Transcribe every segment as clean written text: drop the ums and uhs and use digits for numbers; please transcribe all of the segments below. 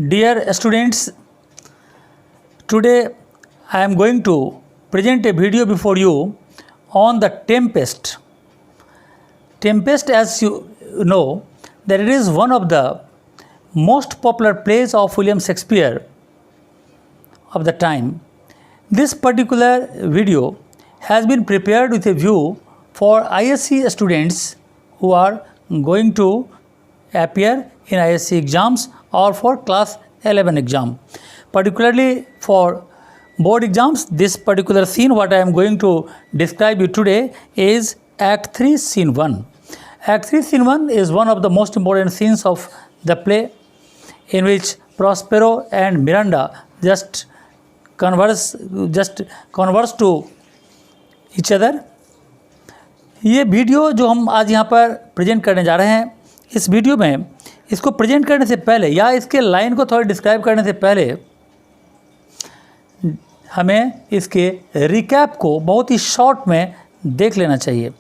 Dear students, today I am going to present a video before you on the Tempest. Tempest, as you know, that it is one of the most popular plays of William Shakespeare of the time. This particular video has been prepared with a view for ISC students who are going to appear in ISC exams or for class 11 exam. Particularly for board exams, this particular scene what I am going to describe you today is Act 3 Scene 1. Act 3 Scene 1 is one of the most important scenes of the play, in which Prospero and Miranda just converse to each other. ये video जो हम आज यहाँ पर present करने जा रहे हैं, इस वीडियो में इसको प्रेजेंट करने से पहले या इसके लाइन को थोड़ा डिस्क्राइब करने से पहले हमें इसके रिकैप को बहुत ही शॉर्ट में देख लेना चाहिए.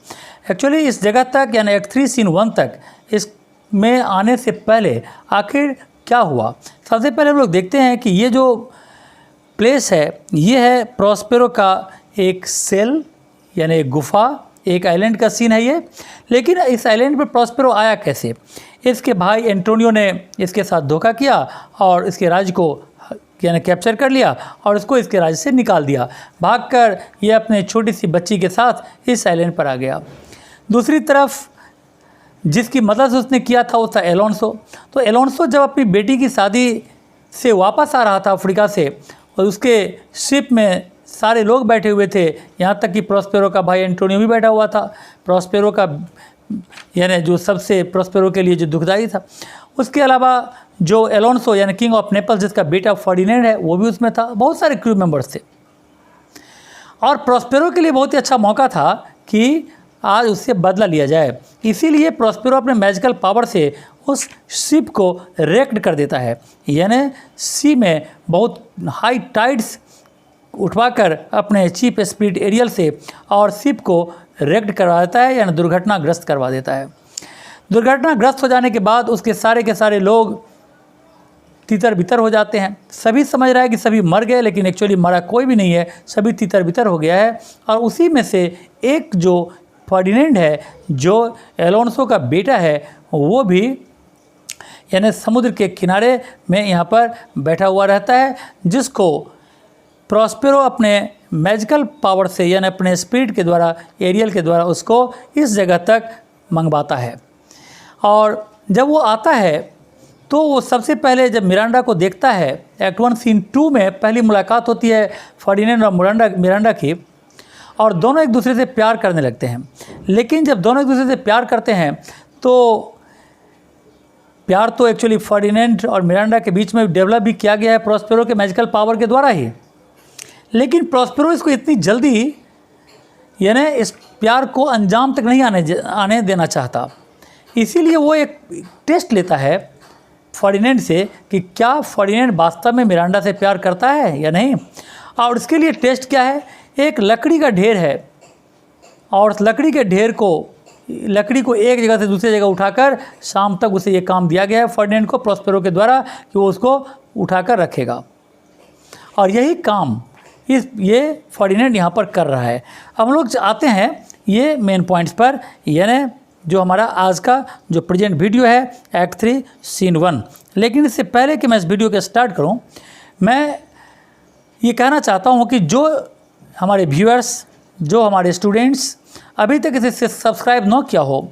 एक्चुअली इस जगह तक यानी एक्ट 3 सीन 1 तक इसमें आने से पहले आखिर क्या हुआ. सबसे पहले हम लोग देखते हैं कि ये जो प्लेस है ये है प्रॉस्पेरो का एक सेल यानी एक गुफा, एक आइलैंड का सीन है ये. लेकिन इस आइलैंड पर प्रॉस्पेरो आया कैसे? इसके भाई एंटोनियो ने इसके साथ धोखा किया और इसके राज्य को यानी कैप्चर कर लिया और उसको इसके राज्य से निकाल दिया. भागकर ये अपने छोटी सी बच्ची के साथ इस आइलैंड पर आ गया. दूसरी तरफ जिसकी मदद उसने किया था वो था एलोन्सो. तो एलोन्सो जब अपनी बेटी की शादी से वापस आ रहा था अफ्रीका से और उसके शिप में सारे लोग बैठे हुए थे, यहाँ तक कि प्रॉस्पेरो का भाई एंटोनियो भी बैठा हुआ था. प्रॉस्पेरो का यानी जो सबसे प्रॉस्पेरो के लिए जो दुखदाई था. उसके अलावा जो एलोन्सो यानी किंग ऑफ नेपल्स जिसका बेटा फर्डिनेंड है वो भी उसमें था. बहुत सारे क्रू मेंबर्स थे और प्रॉस्पेरो के लिए बहुत ही अच्छा मौका था कि आज उससे बदला लिया जाए. इसीलिए प्रॉस्पेरो अपने मैजिकल पावर से उस शिप को रेक्ड कर देता है, यानी सी में बहुत हाई टाइड्स उठवाकर अपने चीफ स्पिरिट एरियल से और शिप को रेक्ड करवा देता है यानी दुर्घटनाग्रस्त करवा देता है. दुर्घटनाग्रस्त हो जाने के बाद उसके सारे के सारे लोग तितर बितर हो जाते हैं. सभी समझ रहा है कि सभी मर गए, लेकिन एक्चुअली मरा कोई भी नहीं है, सभी तितर बितर हो गया है. और उसी में से एक जो फर्डिनेंड है जो एलोन्सो का बेटा है वो भी यानी समुद्र के किनारे में यहाँ पर बैठा हुआ रहता है, जिसको प्रॉस्पेरो अपने मैजिकल पावर से यानी अपने स्पिरिट के द्वारा एरियल के द्वारा उसको इस जगह तक मंगवाता है. और जब वो आता है तो वो सबसे पहले जब मिरांडा को देखता है, एक्ट 1 सीन 2 में पहली मुलाकात होती है फर्डिनेंड और मिरांडा की और दोनों एक दूसरे से प्यार करने लगते हैं. लेकिन जब दोनों एक दूसरे से प्यार करते हैं तो प्यार तो एक्चुअली फर्डिनेंड और मिरांडा के बीच में डेवलप भी किया गया है प्रॉस्पेरो के मैजिकल पावर के द्वारा ही. लेकिन प्रॉस्पेरो इसको इतनी जल्दी यानी इस प्यार को अंजाम तक नहीं आने देना चाहता. इसीलिए वो एक टेस्ट लेता है फर्डिनेंड से कि क्या फर्डिनेंड वास्तव में मिरांडा से प्यार करता है या नहीं. और इसके लिए टेस्ट क्या है, एक लकड़ी का ढेर है और उस लकड़ी को एक जगह से दूसरी जगह उठाकर शाम तक उसे ये काम दिया गया है फर्डिनेंड को प्रॉस्पेरो के द्वारा कि वो उसको उठाकर रखेगा. और यही काम ये फर्डिनेंड यहाँ पर कर रहा है. हम लोग आते हैं ये मेन पॉइंट्स पर, यानी जो हमारा आज का जो प्रेजेंट वीडियो है एक्ट 3 सीन 1. लेकिन इससे पहले कि मैं इस वीडियो को स्टार्ट करूं, मैं ये कहना चाहता हूं कि जो हमारे व्यूअर्स, जो हमारे स्टूडेंट्स अभी तक इसे सब्सक्राइब न किया हो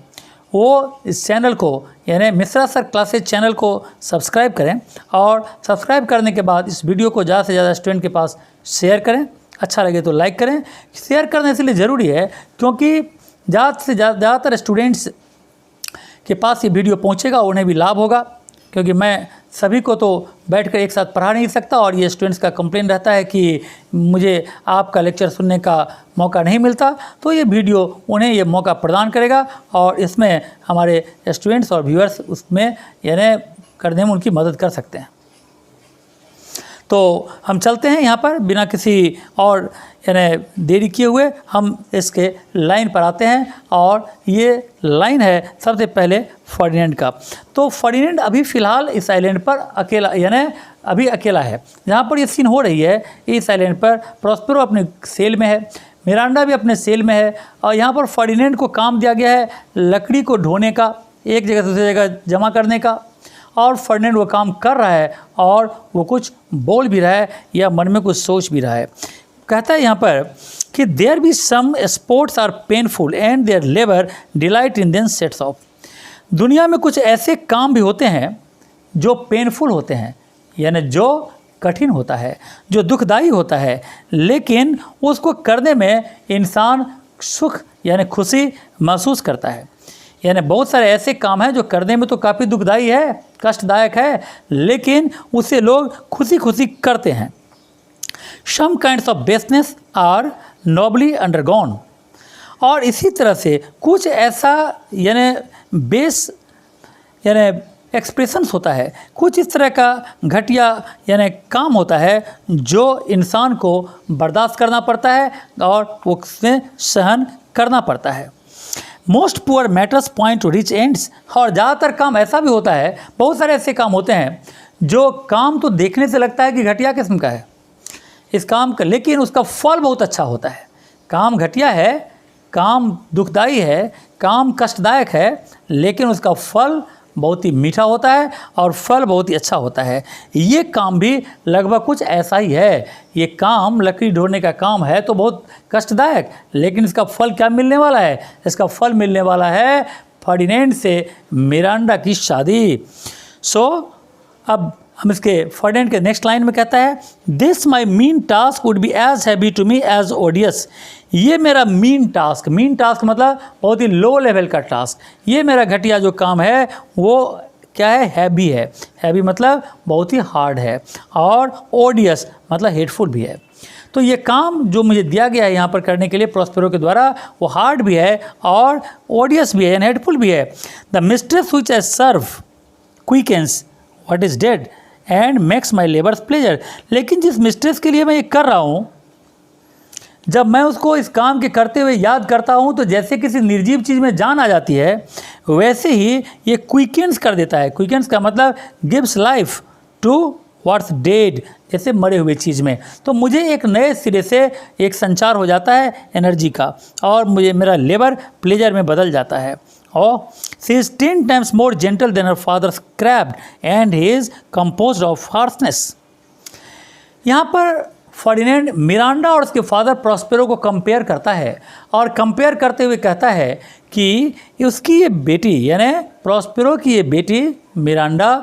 वो इस चैनल को यानी मिश्रा सर क्लासेज चैनल को सब्सक्राइब करें और सब्सक्राइब करने के बाद इस वीडियो को ज़्यादा से ज़्यादा स्टूडेंट के पास शेयर करें. अच्छा लगे तो लाइक करें. शेयर करने इसलिए ज़रूरी है क्योंकि ज़्यादातर स्टूडेंट्स के पास ये वीडियो पहुंचेगा, उन्हें भी लाभ होगा. क्योंकि मैं सभी को तो बैठकर एक साथ पढ़ा नहीं सकता और ये स्टूडेंट्स का कंप्लेन रहता है कि मुझे आपका लेक्चर सुनने का मौका नहीं मिलता. तो ये वीडियो उन्हें ये मौका प्रदान करेगा और इसमें हमारे स्टूडेंट्स और व्यूअर्स उसमें यानी करने में उनकी मदद कर सकते हैं. तो हम चलते हैं यहाँ पर बिना किसी और यानी देरी किए हुए हम इसके लाइन पर आते हैं, और ये लाइन है सबसे पहले फर्डिनेंड का। तो फर्डिनेंड अभी फ़िलहाल इस आइलैंड पर अकेला, यानी अभी अकेला है। जहाँ पर ये सीन हो रही है इस आइलैंड पर प्रॉस्पेरो अपने सेल में है, मिरांडा भी अपने सेल में है, और यहाँ पर फर्डिनेंड को काम दिया गया है लकड़ी को ढोने का, एक जगह से दूसरी जगह जमा करने का, और फर्डिनेंड वो काम कर रहा है और वो कुछ बोल भी रहा है या मन में कुछ सोच भी रहा है। कहता है यहाँ पर कि there be some sports are painful and their labour delight in them sets off. दुनिया में कुछ ऐसे काम भी होते हैं जो पेनफुल होते हैं, यानी जो कठिन होता है, जो दुखदाई होता है, लेकिन उसको करने में इंसान सुख यानी खुशी महसूस करता है। यानी बहुत सारे ऐसे काम हैं जो करने में तो काफ़ी दुखदाई है, कष्टदायक है, लेकिन उसे लोग खुशी खुशी करते हैं। सम काइंड्स ऑफ बेसनेस आर नॉबली अंडरगॉन। और इसी तरह से कुछ ऐसा यानी बेस यानी एक्सप्रेशंस होता है, कुछ इस तरह का घटिया यानी काम होता है जो इंसान को बर्दाश्त करना पड़ता है और उसमें सहन करना पड़ता है। Most poor matters point two rich ends. और ज़्यादातर काम ऐसा भी होता है, बहुत सारे ऐसे काम होते हैं जो काम तो देखने से लगता है कि घटिया किस्म का है इस काम का, लेकिन उसका फल बहुत अच्छा होता है। काम घटिया है, काम दुखदाई है, काम कष्टदायक है, लेकिन उसका फल बहुत ही मीठा होता है और फल बहुत ही अच्छा होता है। ये काम भी लगभग कुछ ऐसा ही है। ये काम लकड़ी ढोने का काम है तो बहुत कष्टदायक, लेकिन इसका फल क्या मिलने वाला है? इसका फल मिलने वाला है फर्डिनेंड से मिरांडा की शादी। अब हम इसके फर्डिनेंड के नेक्स्ट लाइन में कहता है, this my mean task would be as heavy to me as odious. ये मेरा मीन टास्क मतलब बहुत ही लो लेवल का टास्क, ये मेरा घटिया जो काम है वो क्या है? हैवी है। हैवी मतलब बहुत ही हार्ड है, और ओडियस मतलब हेटफुल भी है। तो ये काम जो मुझे दिया गया है यहाँ पर करने के लिए प्रॉस्पेरो के द्वारा, वो हार्ड भी है और ओडियस भी है एंड हेटफुल भी है। The mistress which I serve quickens what is dead and makes my labours pleasure. लेकिन जिस मिस्ट्रेस के लिए मैं ये कर रहा हूँ, जब मैं उसको इस काम के करते हुए याद करता हूँ तो जैसे किसी निर्जीव चीज़ में जान आ जाती है, वैसे ही ये क्विकेंस कर देता है। क्विकेंस का मतलब gives life to what's dead, जैसे मरे हुए चीज़ में। तो मुझे एक नए सिरे से एक संचार हो जाता है एनर्जी का, और मुझे मेरा लेबर प्लेजर में बदल जाता है। और she is 10 times more gentle than her father's crabbed and he is composed of harshness। यहाँ पर फर्डिनेंड मिरांडा और उसके फादर प्रॉस्पेरो को कंपेयर करता है, और कंपेयर करते हुए कहता है कि उसकी ये बेटी यानी प्रॉस्पेरो की ये बेटी मिरांडा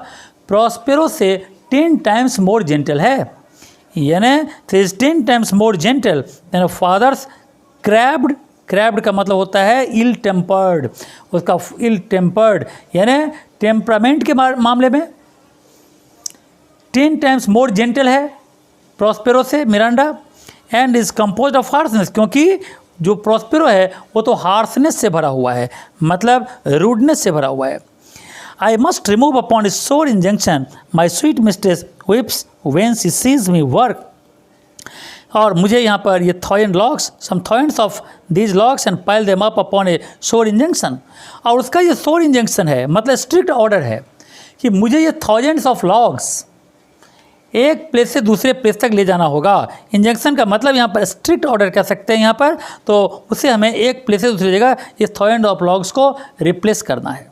प्रॉस्पेरो से 10 times more gentle है, यानी she is 10 times more gentle than her father's crabbed। क्रैब्ड का मतलब होता है इल टेम्पर्ड। उसका इल टेम्पर्ड यानी टेम्परामेंट के मामले में 10 times मोर जेंटल है प्रॉस्पेरो से Miranda, and is composed of harshness, क्योंकि जो प्रॉस्पेरो है वो तो हार्सनेस से भरा हुआ है, मतलब रूडनेस से भरा हुआ है। I must remove upon is sore injunction my sweet mistress weeps when she sees me work. और मुझे यहाँ पर ये thousand logs, some thousands of these logs and pile them up upon a sore injunction. और उसका ये शोर injunction है, मतलब स्ट्रिक्ट ऑर्डर है कि मुझे ये थाउजेंड्स ऑफ लॉक्स एक प्लेस से दूसरे प्लेस तक ले जाना होगा। इंजंक्शन का मतलब यहाँ पर स्ट्रिक्ट ऑर्डर कह सकते हैं यहाँ पर, तो उसे हमें एक प्लेस से दूसरी जगह इस थाउजेंड ऑफ लॉक्स को रिप्लेस करना है।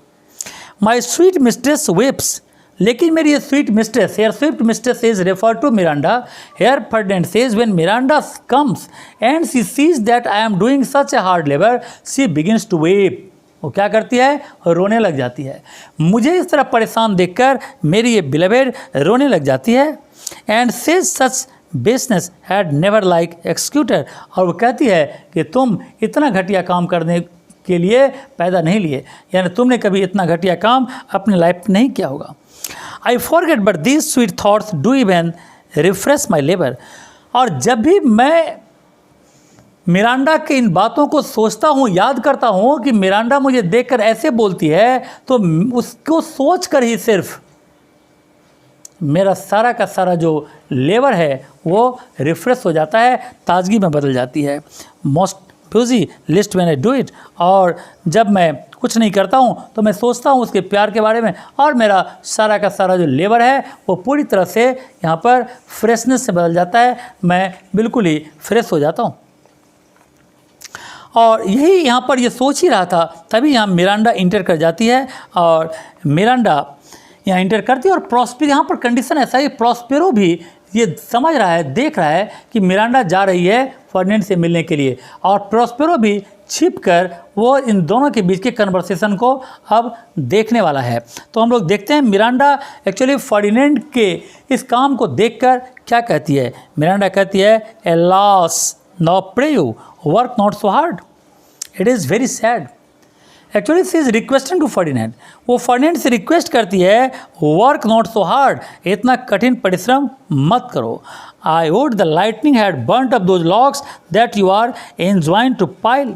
माई स्वीट मिस्ट्रेस वेप्स, लेकिन मेरी ये sweet mistress, here sweet mistress is refer to Miranda. Here Ferdinand says when Miranda comes and she sees that I am doing such a hard labour she begins to weep. वो क्या करती है? रोने लग जाती है। मुझे इस तरह परेशान देखकर मेरी ये बिलवेड रोने लग जाती है। And says such baseness had never like executor, और वो कहती है कि तुम इतना घटिया काम करने के लिए पैदा नहीं लिए, यानी तुमने कभी इतना घटिया काम अपनी लाइफ में नहीं किया होगा। I forget but these sweet thoughts do even refresh my labour. और जब भी मैं मिरांडा के इन बातों को सोचता हूँ, याद करता हूँ कि मिरांडा मुझे देखकर ऐसे बोलती है, तो उसको सोच कर ही सिर्फ मेरा सारा का सारा जो लेवर है वो रिफ्रेश हो जाता है, ताजगी में बदल जाती है। मोस्ट बिजी लिस्ट मैंने डू इट, और जब मैं कुछ नहीं करता हूँ तो मैं सोचता हूँ उसके प्यार के बारे में, और मेरा सारा का सारा जो लेवर है वो पूरी तरह से यहाँ पर फ्रेशनेस से बदल जाता है, मैं बिल्कुल ही फ्रेश हो जाता हूँ। और यही यहाँ पर ये सोच ही रहा था, तभी यहाँ मिरांडा इंटर कर जाती है, और मिरांडा यहाँ इंटर करती है, और प्रॉस्पेरो, यहाँ पर कंडीशन ऐसा है, प्रॉस्पेरो भी ये समझ रहा है, देख रहा है कि मिरांडा जा रही है फर्डिनेंड से मिलने के लिए, और प्रॉस्पेरो भी छिपकर वो इन दोनों के बीच के कन्वर्सेशन को अब देखने वाला है। तो हम लोग देखते हैं मिरांडा एक्चुअली फर्डिनेंड के इस काम को देखकर क्या कहती है। मिरांडा कहती है, alas now pray you work not so hard, it is very sad. Actually she is requesting to Ferdinand, वो फर्डिनेंड से रिक्वेस्ट करती है, वर्क नॉट सो हार्ड, इतना कठिन परिश्रम मत करो। I would the lightning had burnt up those logs that you are enjoined to pile.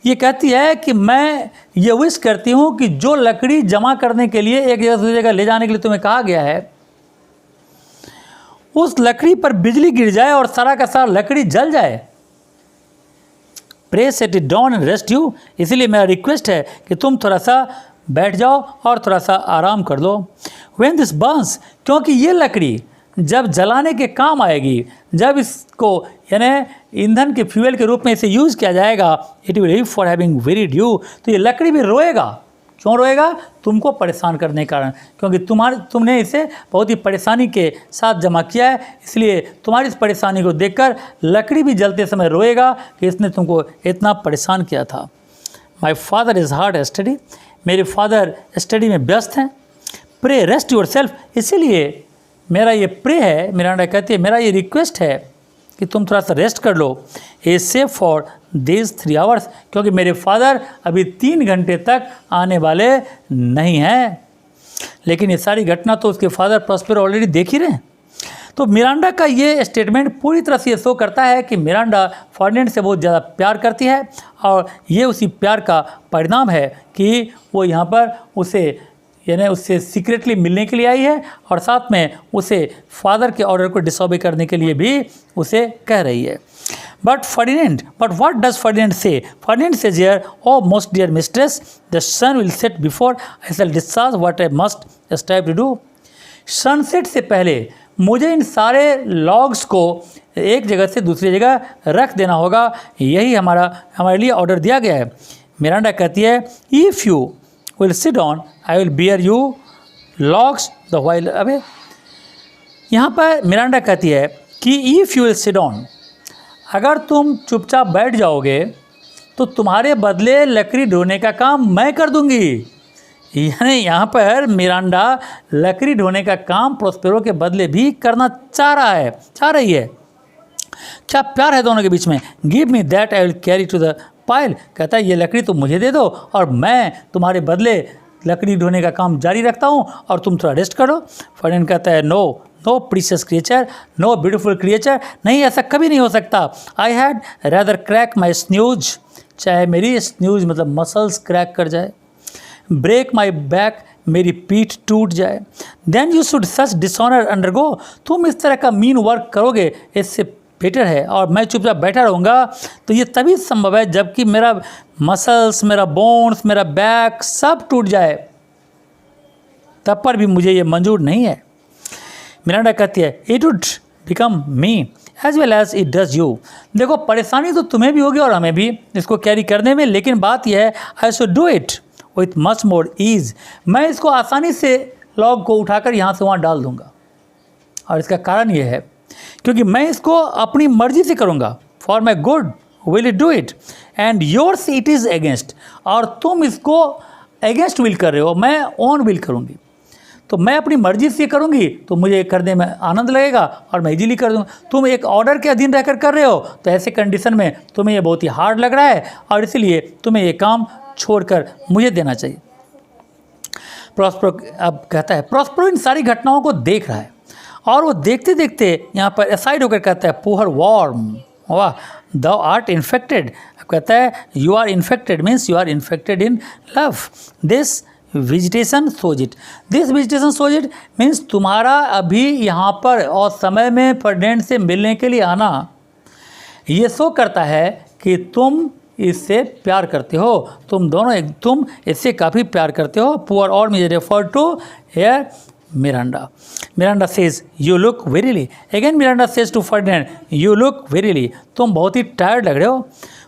ये कहती है कि मैं ये विश करती हूँ कि जो लकड़ी जमा करने के लिए एक जगह से दूसरी जगह ले जाने के लिए तुम्हें कहा गया है, उस लकड़ी पर बिजली गिर जाए और सारा का सारा लकड़ी जल जाए। Pray set it down and rest you, इसीलिए मेरा रिक्वेस्ट है कि तुम थोड़ा सा बैठ जाओ और थोड़ा सा आराम कर लो। व्हेन दिस बर्न्स, क्योंकि ये लकड़ी जब जलाने के काम आएगी, जब इसको यानी ईंधन के फ्यूल के रूप में इसे यूज़ किया जाएगा, it will leave for having very due, तो ये लकड़ी भी रोएगा। क्यों रोएगा? तुमको परेशान करने के कारण, क्योंकि तुमने इसे बहुत ही परेशानी के साथ जमा किया है, इसलिए तुम्हारी इस परेशानी को देखकर लकड़ी भी जलते समय रोएगा कि इसने तुमको इतना परेशान किया था। My father is hard study, मेरे फादर स्टडी में व्यस्त हैं। प्रे रेस्ट योर सेल्फ, इसीलिए मेरा ये प्रे है, मिरांडा कहती है, मेरा ये रिक्वेस्ट है कि तुम थोड़ा सा रेस्ट कर लो। A safe for this 3 hours, क्योंकि मेरे फादर अभी 3 घंटे तक आने वाले नहीं हैं। लेकिन ये सारी घटना तो उसके फादर प्रॉस्पेरो ऑलरेडी देख ही रहे हैं। तो मिरांडा का ये स्टेटमेंट पूरी तरह से ये शो करता है कि मिरांडा फर्डिनेंड से बहुत ज़्यादा प्यार करती है, और ये उसी प्यार का परिणाम है कि वो यहाँ पर उससे सीक्रेटली मिलने के लिए आई है, और साथ में उसे फादर के ऑर्डर को डिसऑबे करने के लिए भी उसे कह रही है। But what does Ferdinand say? Ferdinand says here, O most dear mistress, the sun will set before I shall discharge what I must strive to do. Sunset से पहले मुझे इन सारे लॉग्स को एक जगह से दूसरी जगह रख देना होगा, यही हमारे लिए ऑर्डर दिया गया है। मिरांडा कहती है, if you will sit on, I will bear you logs the while away। यहाँ पर मिरांडा कहती है कि if you will sit on, अगर तुम चुपचाप बैठ जाओगे तो तुम्हारे बदले लकड़ी ढोने का काम मैं कर दूंगी। यानी यहाँ पर मिरांडा लकड़ी ढोने का काम प्रॉस्पेरो के बदले भी करना चाह रही है। क्या प्यार है दोनों के बीच में। Give me that I will carry to the pile, कहता है ये लकड़ी तुम मुझे दे दो और मैं तुम्हारे बदले लकड़ी ढोने का काम जारी रखता हूँ और तुम थोड़ा रेस्ट करो। फर्डिनेंड कहता है, no precious creature, no beautiful creature, नहीं ऐसा कभी नहीं हो सकता। I had rather crack my sinews, चाहे मेरी स्न्यूज मतलब मसल्स क्रैक कर जाए, ब्रेक माई बैक, मेरी पीठ टूट जाए, then you should such dishonour undergo, तुम इस तरह का मीन वर्क करोगे इससे बेटर है, और मैं चुपचाप बैठा रहूँगा तो ये तभी संभव है जबकि मेरा मसल्स, मेरा बोन्स, मेरा बैक सब टूट जाए, तब पर भी मुझे ये मंजूर नहीं है। मिरांडा कहती है, it would become me as well as it does you. देखो परेशानी तो तुम्हें भी होगी और हमें भी इसको कैरी करने में, लेकिन बात यह है I should do it with much more ease, मैं इसको आसानी से लॉग को उठाकर यहाँ से वहाँ डाल दूँगा। और इसका कारण ये है क्योंकि मैं इसको अपनी मर्जी से करूँगा, for my good will it do it and yours it is against, और तुम इसको अगेंस्ट विल कर रहे हो, मैं ऑन विल करूँगी। तो मैं अपनी मर्जी से करूँगी तो मुझे करने में आनंद लगेगा और मैं इजीली कर दूँगा। तुम एक ऑर्डर के अधीन रहकर कर रहे हो तो ऐसे कंडीशन में तुम्हें ये बहुत ही हार्ड लग रहा है और इसलिए तुम्हें ये काम छोड़कर मुझे देना चाहिए। प्रॉस्पेरो अब कहता है, प्रॉस्पेरो इन सारी घटनाओं को देख रहा है और वो देखते देखते यहाँ पर असाइड होकर कहता है, पुअर वॉर्म, वाह, thou art infected, कहता है you are infected means you are infected in love, this visitation shows it. This visitation shows it means तुम्हारा अभी यहाँ पर और समय में फर्डिनेंड से मिलने के लिए आना ये शो करता है कि तुम इससे प्यार करते हो, तुम इससे काफ़ी प्यार करते हो। पुअर और मुझे refer to her Miranda. Miranda says you look wearily. Again Miranda says to Ferdinand you look wearily, तुम बहुत ही टायर्ड लग रहे हो।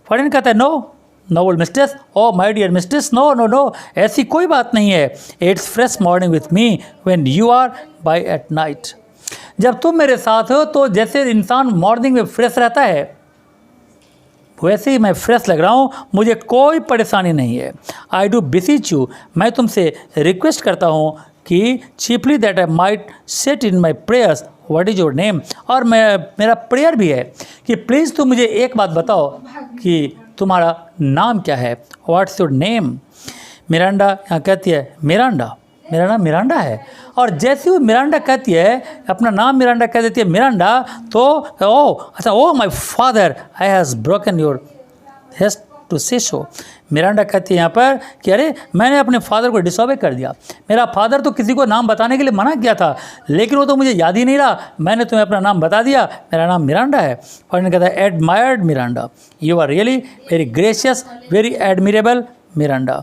फर्डिनेंड कहता है no noble mistress, O my dear mistress, no no no, ऐसी कोई बात नहीं है। It's fresh morning with me when you are by at night. जब तुम मेरे साथ हो तो जैसे इंसान मॉर्निंग में फ्रेश रहता है वैसे ही मैं फ्रेश लग रहा हूँ, मुझे कोई परेशानी नहीं है। आई डू बिसीच यू, मैं तुमसे रिक्वेस्ट करता हूँ कि cheaply that I might set in my prayers what is your name. और मेरा प्रेयर भी है कि प्लीज़ तुम मुझे एक बात बताओ कि तुम्हारा नाम क्या है, व्हाट्स योर नेम। मिरांडा यहाँ कहती है मिरांडा, मेरा नाम मिरांडा है। और जैसे वो मिरांडा कहती है, अपना नाम मिरांडा कह देती है मिरांडा, तो O my father I has broken your hest to say so. Miranda कहती है यहाँ पर कि अरे मैंने अपने फादर को डिसऑबे कर दिया। मेरा फादर तो किसी को नाम बताने के लिए मना किया था, लेकिन वो तो मुझे याद ही नहीं रहा, मैंने तुम्हें अपना नाम बता दिया, मेरा नाम मिरांडा है। और कहता है admired Miranda, you are really very gracious, very admirable Miranda.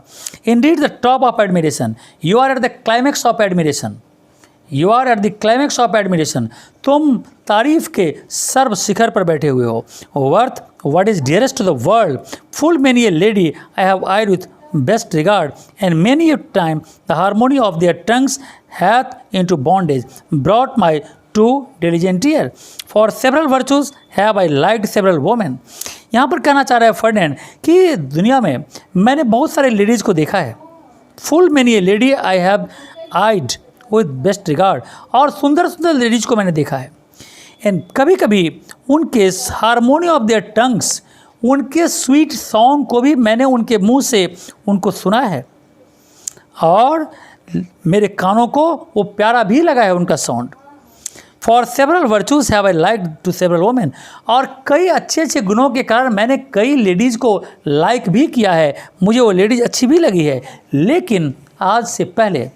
Indeed, the top of admiration. You are at the climax of admiration. You are at the climax of admiration. तुम तारीफ के सर्व शिखर पर बैठे हुए हो। Worth what is dearest to the world. Full many a lady I have eyed with best regard, and many a time the harmony of their tongues hath into bondage brought my too diligent ear. For several virtues have I liked several women. यहाँ पर कहना चाह रहा है Ferdinand कि दुनिया में मैंने बहुत सारे लेडीज़ को देखा है। Full many a lady I have eyed with best regard, और सुंदर सुंदर लेडीज़ को मैंने देखा है। एंड कभी कभी उनके हारमोनी ऑफ देयर टंग्स, उनके स्वीट सॉन्ग को भी मैंने उनके मुंह से उनको सुना है, और मेरे कानों को वो प्यारा भी लगा है उनका sound. For several virtues have I like to several women, और कई अच्छे अच्छे गुणों के कारण मैंने कई लेडीज़ को लाइक भी किया है, मुझे वो लेडीज़ अच्छी भी लगी है। लेकिन आज से पहले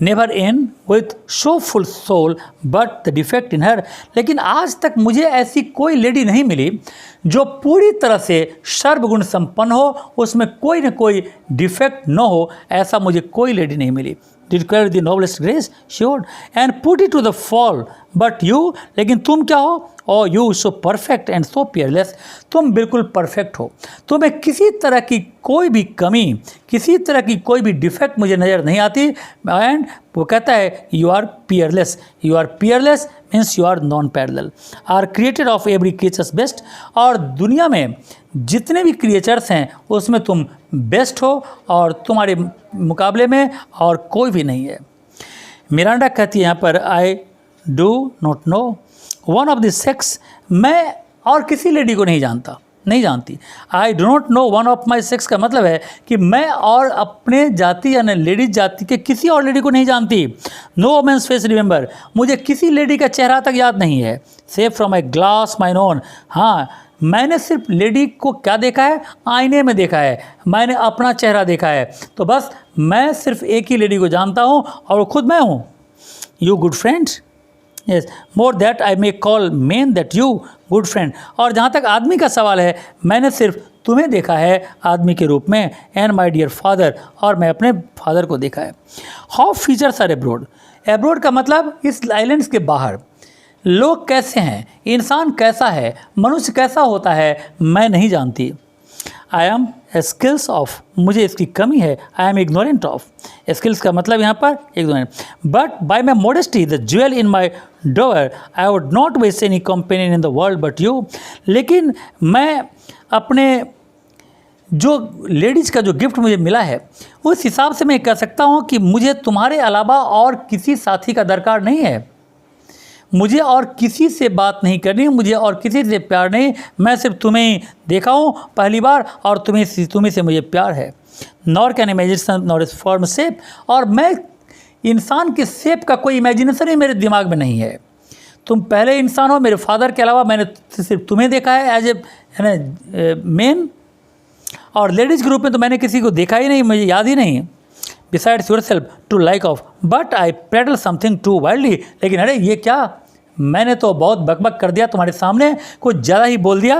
never and with so full soul but the defect in her, लेकिन आज तक मुझे ऐसी कोई लेडी नहीं मिली जो पूरी तरह से सर्वगुण संपन्न हो, उसमें कोई न कोई डिफेक्ट न हो, ऐसा मुझे कोई लेडी नहीं मिली। Declare the noblest grace, sure, and put it to the fall. But you, लेकिन तुम क्या हो? Oh, you so perfect and so peerless. तुम बिल्कुल परफेक्ट हो, तुम्हें किसी तरह की कोई भी कमी, किसी तरह की कोई भी डिफेक्ट मुझे नज़र नहीं आती। एंड वो कहता है you are peerless, you are peerless means you are non parallel, are created of every creature's best. और दुनिया में जितने भी क्रिएचर्स हैं उसमें तुम बेस्ट हो, और तुम्हारे मुकाबले में और कोई भी नहीं है। मिरांडा कहती है यहाँ पर I do not know one of the sex, मैं और किसी लेडी को नहीं जानती। I do not know one of my sex का मतलब है कि मैं और अपने जाति यानी लेडीज जाति के किसी और लेडी को नहीं जानती। नो वोमेन्स फेस रिमेंबर, मुझे किसी लेडी का चेहरा तक याद नहीं है। Save from my glass mine own, हाँ मैंने सिर्फ लेडी को क्या देखा है, आईने में देखा है, मैंने अपना चेहरा देखा है, तो बस मैं सिर्फ एक ही लेडी को जानता हूँ और वो खुद मैं हूँ। You good friend, yes more that I may call main that you good friend. और जहाँ तक आदमी का सवाल है, मैंने सिर्फ तुम्हें देखा है आदमी के रूप में, एंड माई डियर फादर, और मैं अपने फादर को देखा है। How features are abroad, abroad का मतलब इस आइलैंड्स के बाहर लोग कैसे हैं, इंसान कैसा है, मनुष्य कैसा होता है, मैं नहीं जानती। आई एम स्किल्स ऑफ, मुझे इसकी कमी है। I am ignorant of, skills का मतलब यहाँ पर ignorant. But by my modesty the jewel in my dower I would not waste any companion in the world but you. लेकिन मैं अपने जो लेडीज़ का जो गिफ्ट मुझे मिला है उस हिसाब से मैं कह सकता हूँ कि मुझे तुम्हारे अलावा और किसी साथी का दरकार नहीं है। मुझे और किसी से बात नहीं करनी, मुझे और किसी से प्यार नहीं, मैं सिर्फ तुम्हें ही देखा हूँ पहली बार और तुम्ही से मुझे प्यार है। Nor can imagination nor is form shape, और मैं इंसान के शेप का कोई इमेजिनेशन ही मेरे दिमाग में नहीं है। तुम पहले इंसान हो, मेरे फादर के अलावा मैंने सिर्फ तुम्हें देखा है एज ए मेन, और लेडीज़ के रूप में तो मैंने किसी को देखा ही नहीं, मुझे याद ही नहीं। Besides your self to like of, but I prattle something too wildly. लेकिन अरे ये क्या, मैंने तो बहुत बकबक कर दिया तुम्हारे सामने, कुछ ज़्यादा ही बोल दिया।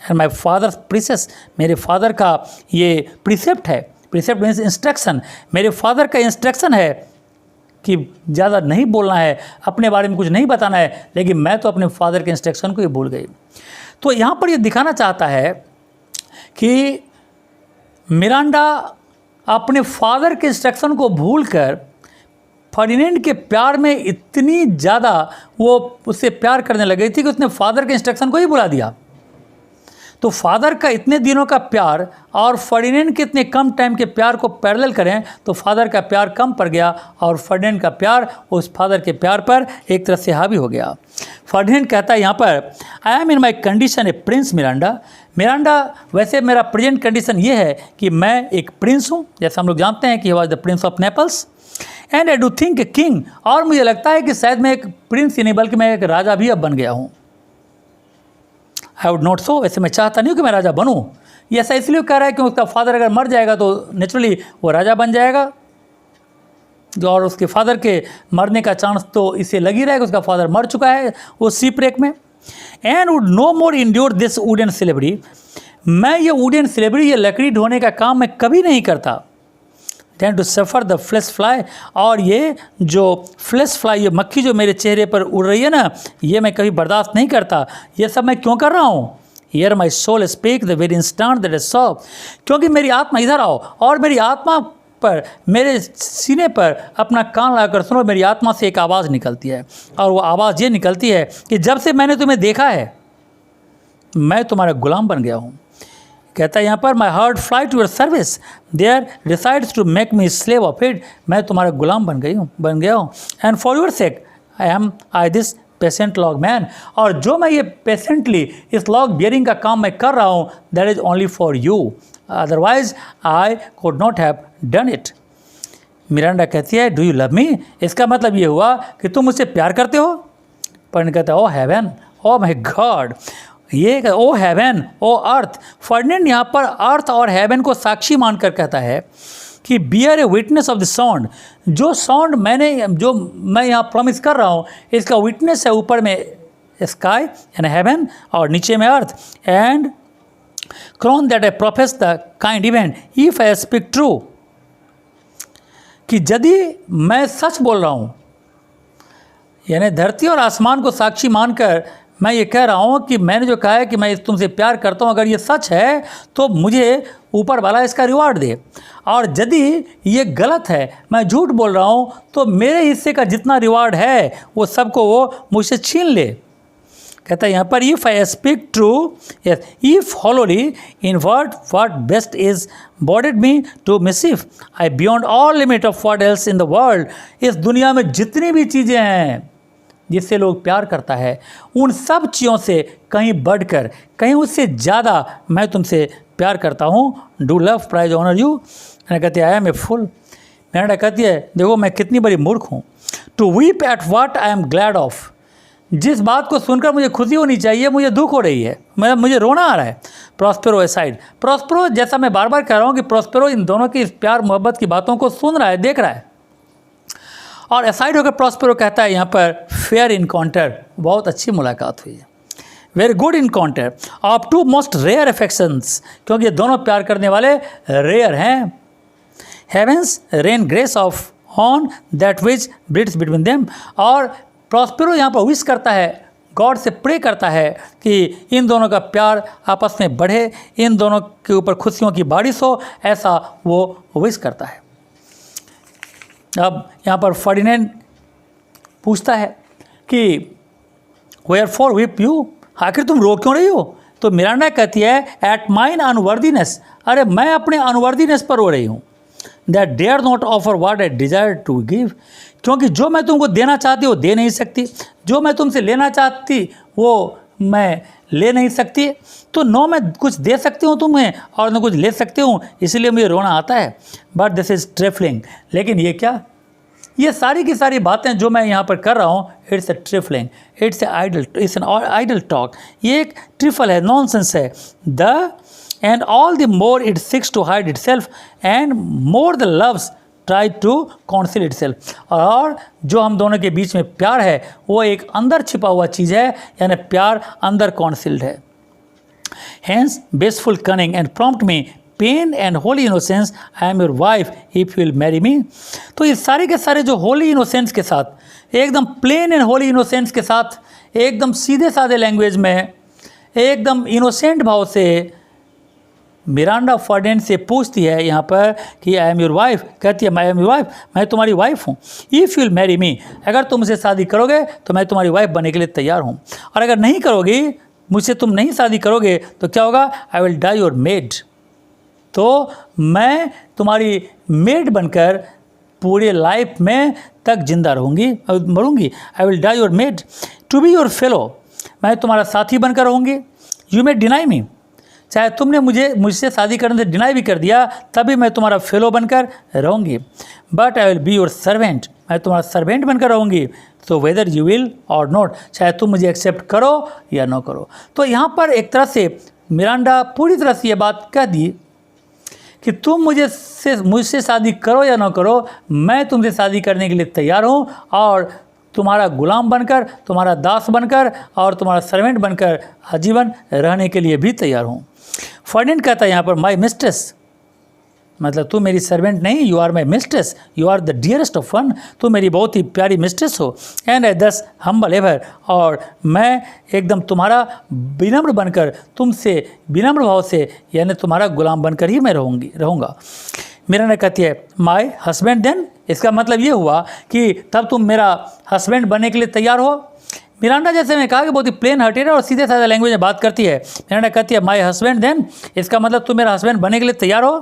एंड माई फादर्स प्रीसेस, मेरे फादर का ये प्रिसेप्ट है, प्रिसेप्ट मीन्स इंस्ट्रक्शन, मेरे फादर का इंस्ट्रक्शन है कि ज़्यादा नहीं बोलना है, अपने बारे में कुछ नहीं बताना है, लेकिन मैं तो अपने फादर के इंस्ट्रक्शन को ही भूल गई। तो यहाँ पर ये दिखाना चाहता है कि मिरांडा अपने फादर के इंस्ट्रक्शन को भूलकर फर्डिनेंड के प्यार में इतनी ज़्यादा वो उससे प्यार करने लग गई थी कि उसने फादर के इंस्ट्रक्शन को ही भुला दिया। तो फादर का इतने दिनों का प्यार और फर्डिनेंड के इतने कम टाइम के प्यार को पैरेलल करें तो फादर का प्यार कम पड़ गया और फर्डिनेंड का प्यार उस फादर के प्यार पर एक तरह से हावी हो गया। फर्डिनेंड कहता है यहाँ पर, I am in my condition A Prince Miranda. Miranda, वैसे मेरा प्रेजेंट कंडीशन ये है कि मैं एक प्रिंस हूँ, जैसे हम लोग जानते हैं कि he was the Prince of Naples, and I do think a king, और मुझे लगता है कि शायद मैं एक प्रिंस ही नहीं बल्कि मैं एक राजा भी अब बन गया हूँ। आई वुड नॉट सो, वैसे मैं चाहता नहीं हूँ कि मैं राजा बनूँ। ये ऐसा इसलिए कह रहा है कि उसका फादर अगर मर जाएगा तो नेचुरली वो राजा बन जाएगा, और उसके फादर के मरने का चांस तो इससे लग ही रहा है कि उसका फादर मर चुका है वो शिपरेक में। And would know more endure this wooden slavery, मैं ये वुडन स्लेवरी, ये लकड़ी ढोने का काम मैं कभी नहीं करता। Than to suffer the flesh fly, और ये जो फ्लैश फ्लाई, ये मक्खी जो मेरे चेहरे पर उड़ रही है ना, ये मैं कभी बर्दाश्त नहीं करता। ये सब मैं क्यों कर रहा हूँ? Hear my soul speak the very instant that I saw, क्योंकि मेरी आत्मा, इधर आओ और मेरी आत्मा पर, मेरे सीने पर अपना कान लगाकर सुनो। मेरी आत्मा से एक आवाज़ निकलती है, और वो आवाज़ ये निकलती है कि जब से मैंने तुम्हें देखा है मैं तुम्हारा गुलाम बन गया हूँ। कहता है यहाँ पर, my heart fly to your service, there decides to make me slave of it, मैं तुम्हारा गुलाम बन गया हूँ। And for your sake I this patient log man, और जो मैं ये पेशेंटली इस लॉग बियरिंग का काम मैं कर रहा हूँ, that is only for you, otherwise I could not have done it. Miranda कहती है, डू यू लव मी, इसका मतलब ये हुआ कि तुम मुझसे प्यार करते हो। पर कहता है, ओ हेवन, ओ माय गॉड, ये ओ हेवन, ओ अर्थ। फर्डिनेंड यहाँ पर अर्थ और हेवन को साक्षी मानकर कहता है कि bear a witness of the sound, जो साउंड मैं यहाँ प्रॉमिस कर रहा हूँ इसका विटनेस है ऊपर में स्काई यानी हेवन और नीचे में earth. And crown that I profess the kind event if I speak true, कि यदि मैं सच बोल रहा हूँ, यानी धरती और आसमान को साक्षी मानकर मैं ये कह रहा हूँ कि मैंने जो कहा है कि मैं तुमसे प्यार करता हूँ, अगर ये सच है तो मुझे ऊपर वाला इसका रिवार्ड दे, और यदि ये गलत है, मैं झूठ बोल रहा हूँ, तो मेरे हिस्से का जितना रिवार्ड है वो सबको वो मुझसे छीन ले। कहता है यहाँ पर, if I speak true, yes, if hollowly in what best is boded me to mischief, I beyond all limit of what else in the world, इस दुनिया में जितनी भी चीज़ें हैं जिससे लोग प्यार करता है, उन सब चीज़ों से कहीं बढ़कर, कहीं उससे ज़्यादा मैं तुमसे प्यार करता हूँ। Do love prize honour you, मैंने कहती है, आई एम ए फुल। मैंने कहती है, देखो मैं कितनी बड़ी मूर्ख हूँ। To weep at what I am glad of, जिस बात को सुनकर मुझे खुशी होनी चाहिए मुझे दुख हो रही है, मुझे रोना आ रहा है। प्रॉस्पेरो एसाइड, प्रॉस्पेरो, जैसा मैं बार बार कह रहा हूँ कि प्रॉस्पेरो इन दोनों की इस प्यार मोहब्बत की बातों को सुन रहा है, देख रहा है, और एसाइड होकर प्रॉस्पेरो कहता है यहाँ पर, फेयर इनकाउंटर, बहुत अच्छी मुलाकात हुई है, very good encounter of two most rare affections, क्योंकि ये दोनों प्यार करने वाले रेयर हैं। Heavens rain grace of on that which breeds between them, और प्रॉस्पेरो यहाँ पर विश करता है, गॉड से प्रे करता है कि इन दोनों का प्यार आपस में बढ़े, इन दोनों के ऊपर खुशियों की बारिश हो, ऐसा वो विश करता है। अब यहाँ पर फर्डिनेंड पूछता है कि वेयर फॉर विप यू, आखिर तुम रो क्यों रही हो? तो मिरांडा कहती है, एट माइन अनवर्दीनेस, अरे मैं अपने अनवर्दीनेस पर रो रही हूँ। That dare not offer what I desire to give, क्योंकि जो मैं तुमको देना चाहती वो दे नहीं सकती, जो मैं तुमसे लेना चाहती वो मैं ले नहीं सकती, तो नो मैं कुछ दे सकती हूँ तुम्हें और न कुछ ले सकती हूँ, इसलिए मुझे रोना आता है। बट दिस इज़ ट्रिफलिंग, लेकिन ये क्या, ये सारी की सारी बातें जो मैं यहाँ पर कर रहा हूँ, it's a trifling, it's an idle talk, ये एक ट्रिफल है, नॉनसेंस है। The and all the more it seeks to hide itself and more the loves try to conceal itself, और जो हम दोनों के बीच में प्यार है वो एक अंदर छिपा हुआ चीज़ है, यानी प्यार अंदर कॉन्सिल्ड है। Hence, blissful cunning and prompt me, pain and holy innocence, I am your wife if you will marry me। तो ये सारे के सारे जो होली इनोसेंस के साथ, एकदम प्लेन एंड होली इनोसेंस के साथ, एकदम सीधे साधे लैंग्वेज में, एकदम इनोसेंट भाव से मिरांडा फर्डिनेंड से पूछती है यहाँ पर कि आई एम योर वाइफ, कहती है आई एम योर वाइफ, मैं तुम्हारी वाइफ हूँ। If you will marry me, अगर तुम मुझसे शादी करोगे तो मैं तुम्हारी वाइफ बनने के लिए तैयार हूँ, और अगर नहीं करोगी, मुझसे तुम नहीं शादी करोगे तो क्या होगा, I will die your maid, तो मैं तुम्हारी मेड बनकर पूरे लाइफ में तक जिंदा रहूँगी, मरूँगी। I will die your maid to be your fellow, मैं तुम्हारा साथी बनकर रहूँगी। यू मे डिनाई मी, चाहे तुमने मुझसे शादी करने से डिनाई भी कर दिया तभी मैं तुम्हारा फेलो बनकर रहूँगी। But I will be your servant, मैं तुम्हारा सर्वेंट बनकर रहूँगी। तो वेदर यू विल और नॉट, चाहे तुम मुझे एक्सेप्ट करो या ना करो। तो यहाँ पर एक तरह से मिरांडा पूरी तरह से ये बात कह दी कि तुम मुझसे शादी करो या ना करो, मैं तुमसे शादी करने के लिए तैयार हूँ, और तुम्हारा गुलाम बनकर, तुम्हारा दास बनकर और तुम्हारा सर्वेंट बनकर आजीवन रहने के लिए भी तैयार हूँ। फर्डिनेंड कहता है यहाँ पर माई मिस्ट्रेस, मतलब तू मेरी सर्वेंट नहीं, you are my mistress, you are the dearest of one, तू मेरी बहुत ही प्यारी मिस्ट्रेस हो। एंड आई दस हम्बल एवर, और मैं एकदम तुम्हारा विनम्र बनकर, तुमसे विनम्र भाव से, यानी तुम्हारा गुलाम बनकर ही मैं रहूँगा। मिरांडा कहती है माई हस्बैंड देन, इसका मतलब ये हुआ कि तब तुम मेरा हस्बैंड बनने के लिए तैयार हो। मिरांडा, जैसे मैं कहा कि बहुत ही प्लेन हार्टेड और सीधे साधे लैंग्वेज में बात करती है। मिरांडा कहती है माई हस्बैंड देन, इसका मतलब तुम मेरा हस्बैंड बनने के लिए तैयार हो।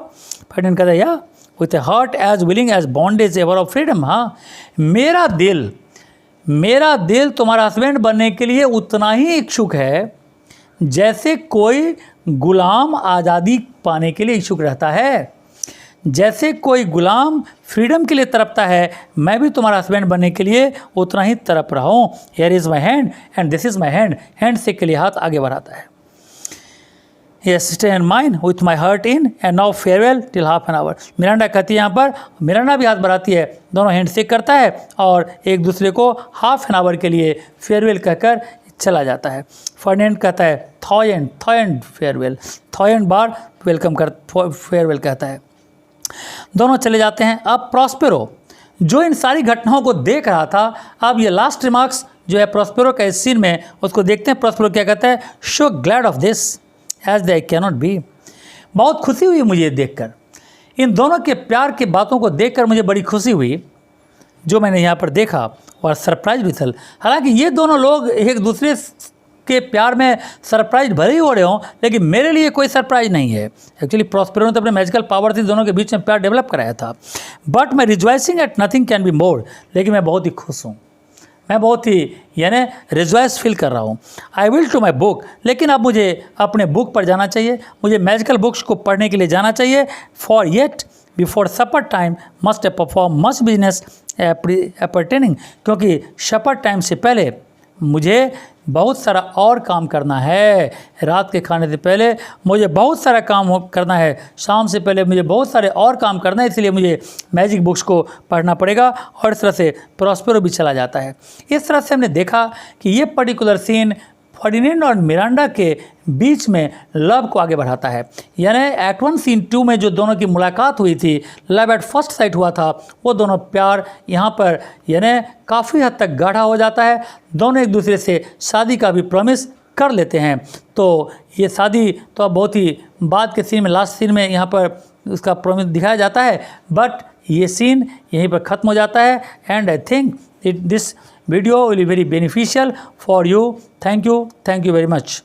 फर्डिनेंड कहता है ay with a heart as willing as bondage ever of freedom, हाँ मेरा दिल तुम्हारा हस्बैंड बनने के लिए उतना ही इच्छुक है जैसे कोई गुलाम आज़ादी पाने के लिए इच्छुक रहता है। जैसे कोई गुलाम फ्रीडम के लिए तड़पता है, मैं भी तुम्हारा हस्बैंड बनने के लिए उतना ही तड़प रहा हूँ। Here is my hand and this is my hand, hand से के लिए हाथ आगे बढ़ाता है। Yes, stay in mine with my heart in and now farewell till half an hour। Miranda कहती है यहाँ पर, मिरांडा भी हाथ बढ़ाती है, दोनों हैंड शेक करता है और एक दूसरे को हाफ एन आवर के लिए फेयरवेल कहकर चला जाता है। फर्डिनेंड कहता है थॉयेंड फेयरवेल, थॉयेंड बार वेलकम कर फेयरवेल कहता है। दोनों चले जाते हैं। अब प्रॉस्पेरो जो इन सारी घटनाओं को देख रहा था, अब ये लास्ट रिमार्क्स जो है प्रॉस्पेरो का इस सीन में, उसको देखते हैं। प्रॉस्पेरो क्या कहता है, so glad of this as they cannot be. बहुत खुशी हुई मुझे देखकर, इन दोनों के प्यार की बातों को देखकर मुझे बड़ी खुशी हुई जो मैंने यहाँ पर देखा, और सरप्राइज भी था। हालांकि ये दोनों लोग एक दूसरे के प्यार में सरप्राइज भले ही हो रहे हों, लेकिन मेरे लिए कोई सरप्राइज नहीं है। एक्चुअली प्रॉस्पेरो ने तो अपने मैजिकल पावर से दोनों के बीच में प्यार डेवलप कराया था। But my rejoicing at nothing can be more, लेकिन मैं बहुत ही खुश हूँ, मैं बहुत ही यानी रिजॉइस फील कर रहा हूँ। I will to my book, लेकिन अब मुझे अपने बुक पर जाना चाहिए, मुझे मैजिकल बुक्स को पढ़ने के लिए जाना चाहिए। For yet before supper time must perform much business appertaining, क्योंकि सपर टाइम से पहले मुझे बहुत सारा और काम करना है। रात के खाने से पहले मुझे बहुत सारा काम करना है, शाम से पहले मुझे बहुत सारे और काम करना है, इसलिए मुझे मैजिक बुक्स को पढ़ना पड़ेगा। और इस तरह से प्रॉस्पेरो भी चला जाता है। इस तरह से हमने देखा कि ये पर्टिकुलर सीन फर्डिनेंड और मिरांडा के बीच में लव को आगे बढ़ाता है। यानी एक्ट 1 सीन 2 में जो दोनों की मुलाकात हुई थी, लव एट फर्स्ट साइट हुआ था, वो दोनों प्यार यहाँ पर यानी काफ़ी हद तक गाढ़ा हो जाता है। दोनों एक दूसरे से शादी का भी प्रॉमिस कर लेते हैं। तो ये शादी तो अब बहुत ही बाद के सीन में, लास्ट सीन में यहाँ पर उसका प्रॉमिस दिखाया जाता है, बट ये सीन यहीं पर ख़त्म हो जाता है। And I think this video will be very beneficial for you. Thank you very much.